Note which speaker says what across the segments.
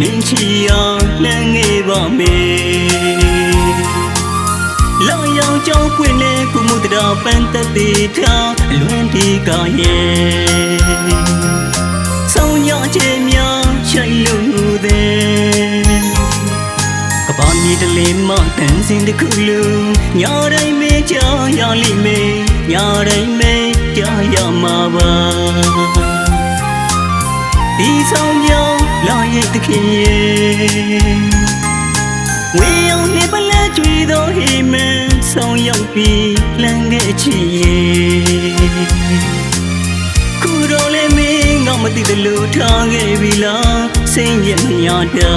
Speaker 1: င်းချီအောင်လမ်းငယ်ပါမယ်လောင်ရောင်ကြောင်းပွင့်လေကုမှုတရားပန်းတသေးထားအလွန်ဒီကရဲ့ဆုံးရခြင်းများချိုင်လို့တဲ့ကပန်းမြေတလေးမှတန်စင်တစ်ခုလုံးညတိုင်းမေးကြရလိမ့်မယ်ညတိုင်းမေးကြရမှာပါဒီဆောင်ကြောင်းလာရဲ့တခင်ရဲ့ဝေယုံနေပလဲကြွေသောဟိမန်ဆောင်ရောက်ပြီးလမ်းခဲ့ချီရဲ့ခုတော့လည်းမင်းငါမသိသလိုထားခဲ့ပြီလားစိတ်ရမြာတာ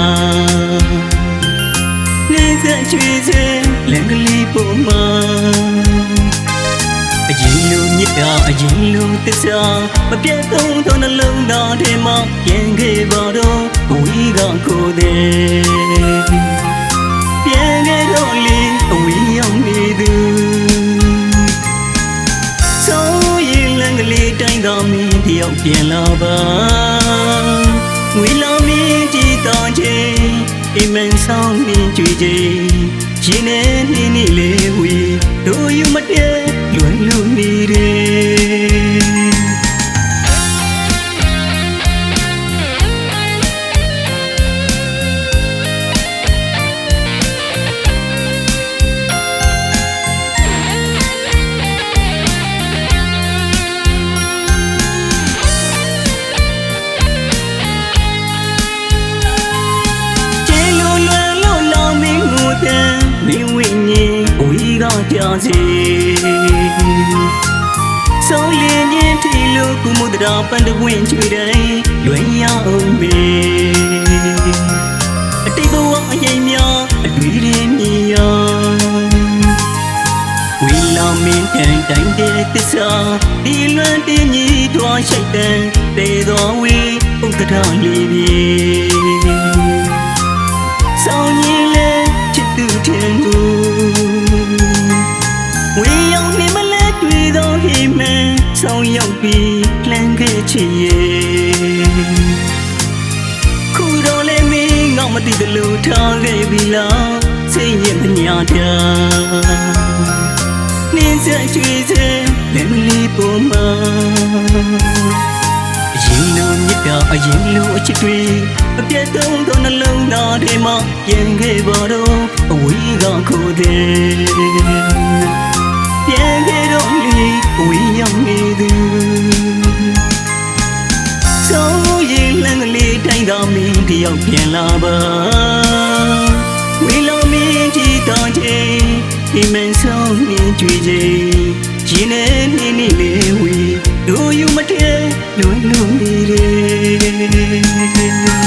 Speaker 1: နေဆက်ချွေစဲလမ်းကလေးပေါ်မှာအရင်လိုမြစ်တာအရင်လိုသစ္စာမပြတ်သုံးသောနှလုံးသားထဲမှာပြန်ခဲ့ပါတော့ဝီကကိုယ်တဲ့ပြန်ခဲ့တော့လေအဝေးရောက်နေသူဆိုရင်လမ်းကလေးတိုင်းသာမင်းတယောက်ပြန်လာပါငွေလောင်မင်းကြည်တော်ချင်းအိမ်မန်ဆောင်မင်းကြွေချင်းရှင်နဲ့နေနေလေးဝီတို့ယူမတည့်လွန်လူနေတယ်မင်းဝိညာဉ်ဝီကကြစေဆုံးလင်းခြင်းထီလို့ကုမှုတရားပန်းတပွင့်ချွေတိုင်းလွင်ရအောင်မေအတိတ်ဘဝအရင်များအတွေ့ရင်းမြင်ရဝီလာမင်းတန်တိုင်းတဲ့သစ္စာဒီလွန်တင်းကြီးထွားရှိတ်တန်တေတော်ဝီဥက္ကဋ္ဌလေးပြေဆောင်ရင်လေချစ်သူထင်သူဝေယုံနေမလဲတွေ့သောဟိမန်ဆောင်ရောက်ပြီးလမ်းခဲ့ချီရဲ့ခုတော့လေမင်းငါမသိသလိုထားခဲ့ပြီလားစိတ်ရမညာတာနေဆက်ချွေစဲလမ်းလေးပေါ်မှာအရင်လိုမြတ်တာအရင်လိုအချစ်တွေအပြတ်သုံးသောနှလုံးသားထဲမှာပြန်ခဲ့ပါတော့အဝေးကခိုးတဲ့ပြန်ခဲ့တော့လေအဝေးရောက်နေသူဆိုရင်လမ်းကလေးတိုင်းသာမင်းတယောက်ပြန်လာပါဝေလောမင်းကြည်တော်ချင်းဒီမန်ဆောင်မြင်ကြွေချင်းရှင်နဲ့နေနေလေးဝေတို့ယူမတည့်လွန်လွန်နေတယ်